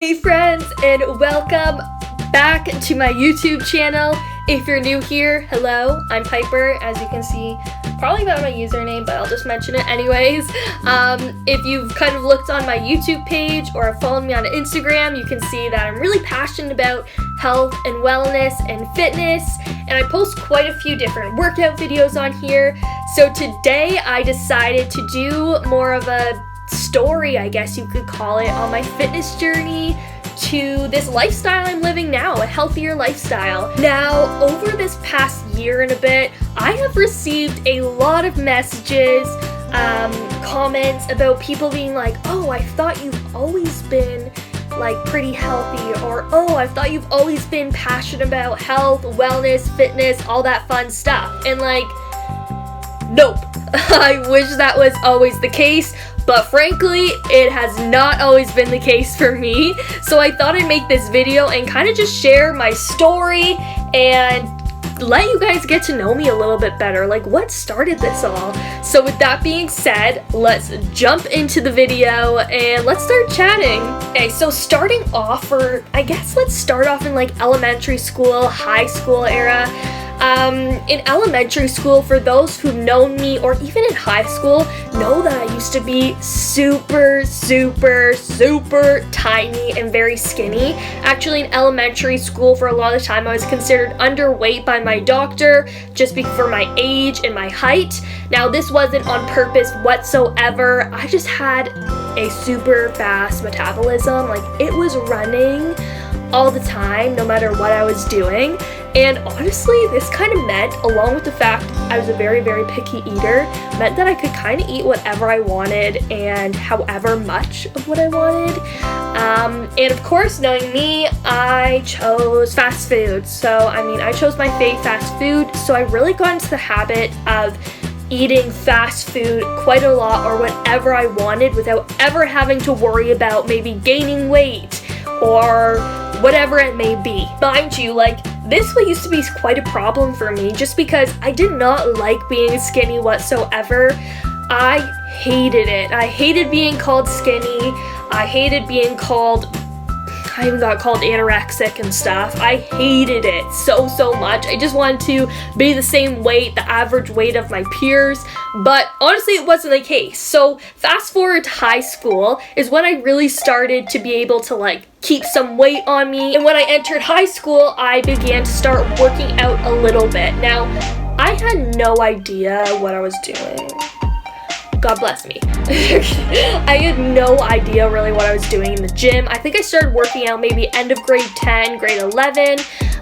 Hey friends, and welcome back to my YouTube channel. If you're new here, hello, I'm Piper, as you can see, probably about my username, but I'll just mention it anyways. If you've kind of looked on my YouTube page or followed me on Instagram, you can see that I'm really passionate about health and wellness and fitness, and I post quite a few different workout videos on here. So today I decided to do more of a story, I guess you could call it, on my fitness journey to this lifestyle I'm living now, a healthier lifestyle. Now, over this past year and a bit, I have received a lot of messages, comments about people being like, oh, I thought you've always been like pretty healthy, or oh, I thought you've always been passionate about health, wellness, fitness, all that fun stuff. And like, nope. I wish that was always the case, but frankly, it has not always been the case for me. So I thought I'd make this video and kind of just share my story and let you guys get to know me a little bit better, like what started this all. So with that being said, let's jump into the video and let's start chatting. Okay, so starting off, or I guess let's start off in like elementary school, high school era. In elementary school, for those who've known me, or even in high school, know that I used to be super tiny and very skinny. Actually, in elementary school, for a lot of the time, I was considered underweight by my doctor just for my age and my height. Now, this wasn't on purpose whatsoever. I just had a super fast metabolism. Like, it was running all the time, no matter what I was doing. And honestly, this kind of meant, along with the fact I was a very picky eater, meant that I could kind of eat whatever I wanted and however much of what I wanted. And of course, knowing me, I chose fast food. So, I chose my fast food, so I really got into the habit of eating fast food quite a lot, or whatever I wanted, without ever having to worry about maybe gaining weight or whatever it may be. Mind you, like, this used to be quite a problem for me just because I did not like being skinny whatsoever. I hated it. I hated being called skinny. I hated being called, I even got called anorexic and stuff. I hated it so much. I just wanted to be the same weight, the average weight of my peers, but honestly it wasn't the case. So fast forward to high school is when I really started to be able to like keep some weight on me. And when I entered high school, I began to start working out a little bit. Now, I had no idea what I was doing. God bless me. I had no idea really what I was doing in the gym. I think I started working out maybe end of grade 10, grade 11.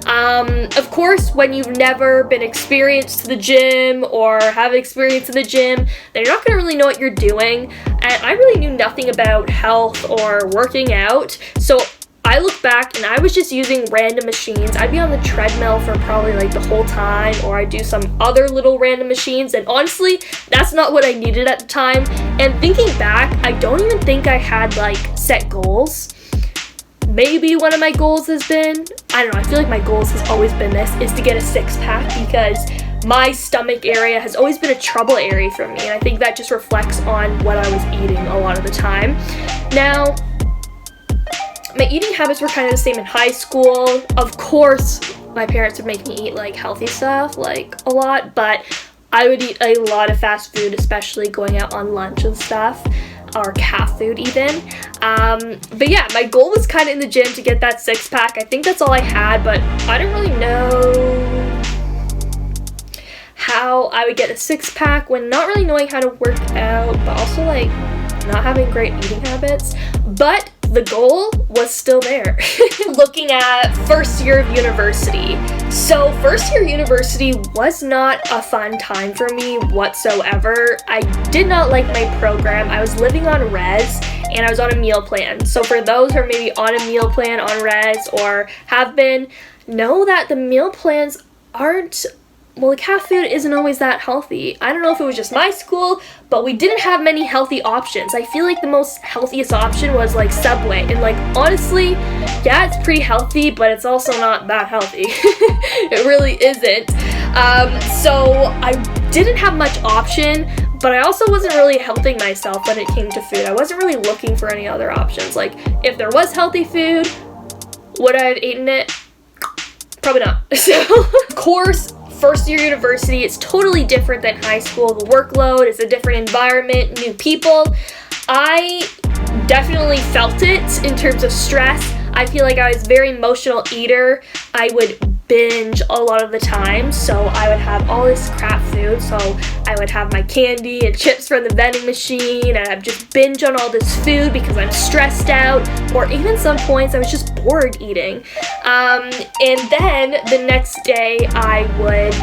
Of course, when you've never been experienced to the gym or have experience in the gym, then you're not going to really know what you're doing. And I really knew nothing about health or working out. So I look back and I was just using random machines. I'd be on the treadmill for probably like the whole time, or I'd do some other little random machines, and honestly, that's not what I needed at the time. And thinking back, I don't even think I had like set goals. Maybe one of my goals has been, I don't know, I feel like my goals has always been is to get a six-pack, because my stomach area has always been a trouble area for me, and I think that just reflects on what I was eating a lot of the time. Now, my eating habits were kind of the same in high school. Of course, my parents would make me eat like healthy stuff, like a lot, but I would eat a lot of fast food, especially going out on lunch and stuff, or calf food even. But yeah, my goal was kind of in the gym to get that six-pack. I think that's all I had, but I didn't really know how I would get a six-pack when not really knowing how to work out, but also like not having great eating habits. But the goal was still there. Looking at first year of university. So first year university was not a fun time for me whatsoever. I did not like my program. I was living on res and I was on a meal plan. So for those who are maybe on a meal plan on res or have been, know that the meal plans aren't, well, the cat food isn't always that healthy. I don't know if it was just my school, but we didn't have many healthy options. I feel like the most healthiest option was like Subway. And like, honestly, yeah, it's pretty healthy, but it's also not that healthy. It really isn't. So I didn't have much option, But I also wasn't really helping myself when it came to food. I wasn't really looking for any other options. Like, if there was healthy food, would I have eaten it? Probably not. So, of course, first year university, it's totally different than high school. The workload is a different environment, new people. I definitely felt it in terms of stress. I feel like I was a very emotional eater. I would binge a lot of the time, so I would have all this crap food. So I would have my candy and chips from the vending machine, and I'd just binge on all this food because I'm stressed out, or even some points I was just bored eating. And then the next day I would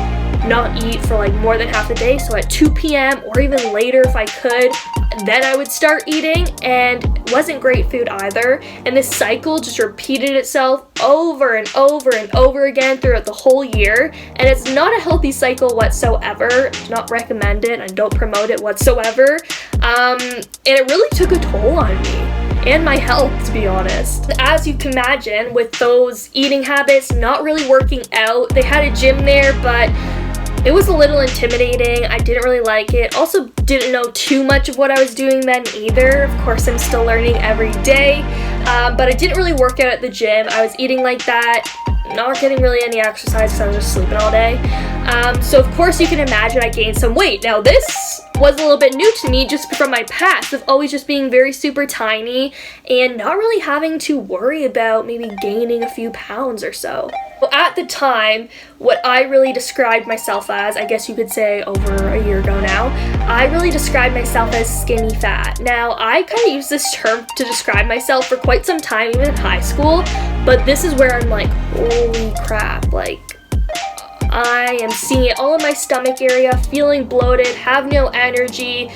not eat for like more than half the day, so at 2 p.m. or even later if I could, then I would start eating, and it wasn't great food either. And this cycle just repeated itself over and over and over again throughout the whole year, and it's not a healthy cycle whatsoever. Do not recommend it, and don't promote it whatsoever. And it really took a toll on me and my health, to be honest. As you can imagine, with those eating habits not really working out, they had a gym there, but it was a little intimidating. I didn't really like it. Also didn't know too much of what I was doing then either. Of course, I'm still learning every day, but I didn't really work out at the gym. I was eating like that, not getting really any exercise because I was just sleeping all day. So of course you can imagine I gained some weight. Now this was a little bit new to me just from my past of always just being very super tiny and not really having to worry about maybe gaining a few pounds or so. Well, at the time, what I really described myself as, I guess you could say over a year ago now, I really described myself as skinny fat. Now, I kind of used this term to describe myself for quite some time, even in high school, but this is where I'm like, holy crap, like, I am seeing it all in my stomach area, feeling bloated, have no energy,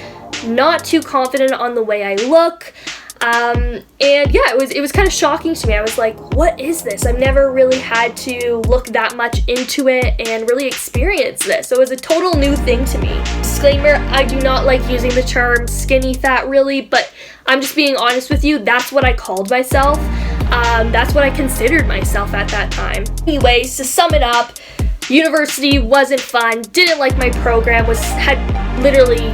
not too confident on the way I look. And yeah, it was kind of shocking to me. I was like, what is this? I've never really had to look that much into it and really experience this. So it was a total new thing to me. Disclaimer, I do not like using the term skinny fat really, but I'm just being honest with you. That's what I called myself. That's what I considered myself at that time. Anyways, to sum it up, university wasn't fun, didn't like my program, had literally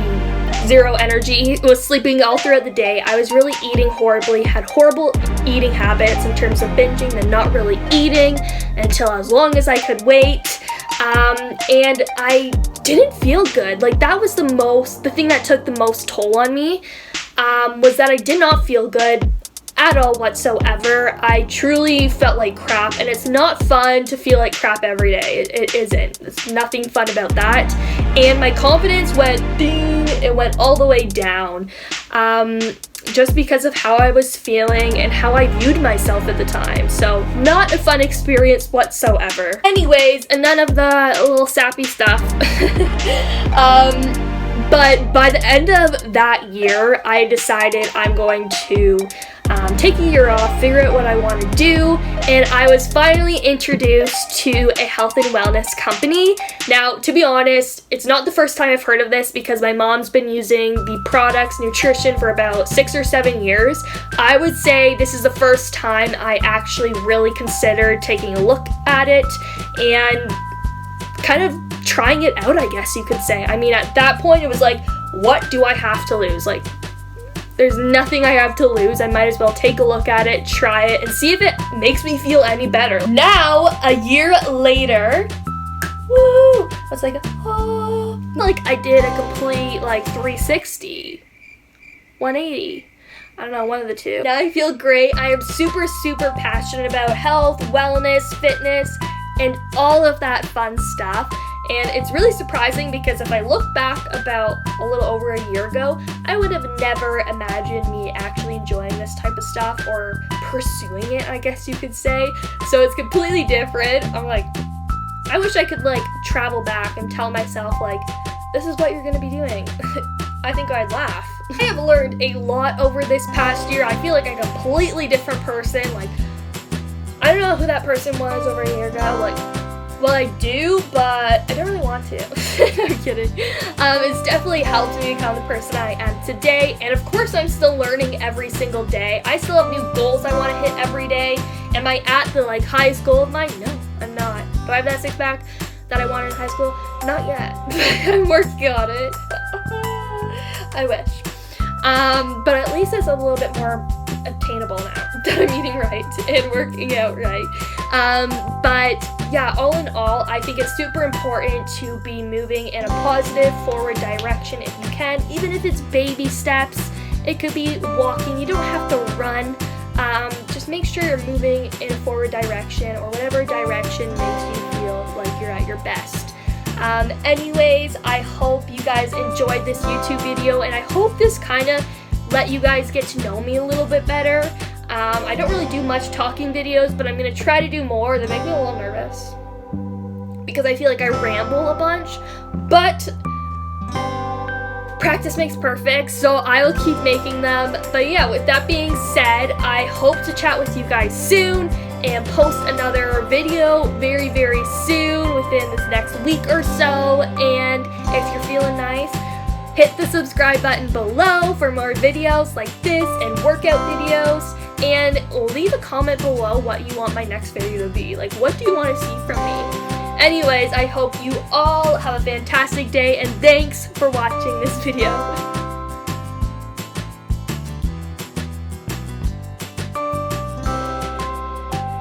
zero energy, was sleeping all throughout the day. I was really eating horribly, had horrible eating habits in terms of binging and not really eating until as long as I could wait. And I didn't feel good. Like, that was the thing that took the most toll on me, was that I did not feel good at all whatsoever. I truly felt like crap, and it's not fun to feel like crap every day. It isn't. There's nothing fun about that. And my confidence went ding, it went all the way down, just because of how I was feeling and how I viewed myself at the time. So not a fun experience whatsoever. Anyways, and none of the little sappy stuff. But by the end of that year, I decided I'm going to take a year off, figure out what I want to do, and I was finally introduced to a health and wellness company. Now, to be honest, it's not the first time I've heard of this because my mom's been using the products, nutrition, for about 6 or 7 years. I would say this is the first time I actually really considered taking a look at it and kind of trying it out, I guess you could say. I mean, at that point, it was like, what do I have to lose? Like, there's nothing I have to lose. I might as well take a look at it, try it, and see if it makes me feel any better. Now, a year later, woo, I was like, oh, like I did a complete like 360, 180. I don't know, one of the two. Now I feel great. I am super, super passionate about health, wellness, fitness, and all of that fun stuff. And it's really surprising because if I look back about a little over a year ago, I would have never imagined me actually enjoying this type of stuff or pursuing it, I guess you could say. So it's completely different. I'm like, I wish I could like travel back and tell myself like, this is what you're gonna be doing. I think I'd laugh. I have learned a lot over this past year. I feel like a completely different person. Like, I don't know who that person was over a year ago. Like, well, I do, but I don't really want to. I'm kidding. It's definitely helped me become the person I am today. And of course, I'm still learning every single day. I still have new goals I want to hit every day. Am I at the like highest goal of mine? No, I'm not. Do I have that six pack that I wanted in high school? Not yet. I'm working on it. I wish. But at least it's a little bit more attainable now that I'm eating right and working out right. But yeah, all in all, I think it's super important to be moving in a positive forward direction if you can, even if it's baby steps. It could be walking. You don't have to run. Just make sure you're moving in a forward direction, or whatever direction makes you feel like you're at your best. Anyways, I hope you guys enjoyed this YouTube video, and I hope this kind of let you guys get to know me a little bit better. I don't really do much talking videos, but I'm going to try to do more. They make me a little nervous because I feel like I ramble a bunch, but practice makes perfect, so I'll keep making them. But yeah, with that being said, I hope to chat with you guys soon and post another video very, very soon, within this next week or so. And if you're feeling nice, hit the subscribe button below for more videos like this and workout videos, and leave a comment below what you want my next video to be. Like, what do you want to see from me? Anyways, I hope you all have a fantastic day, and thanks for watching this video.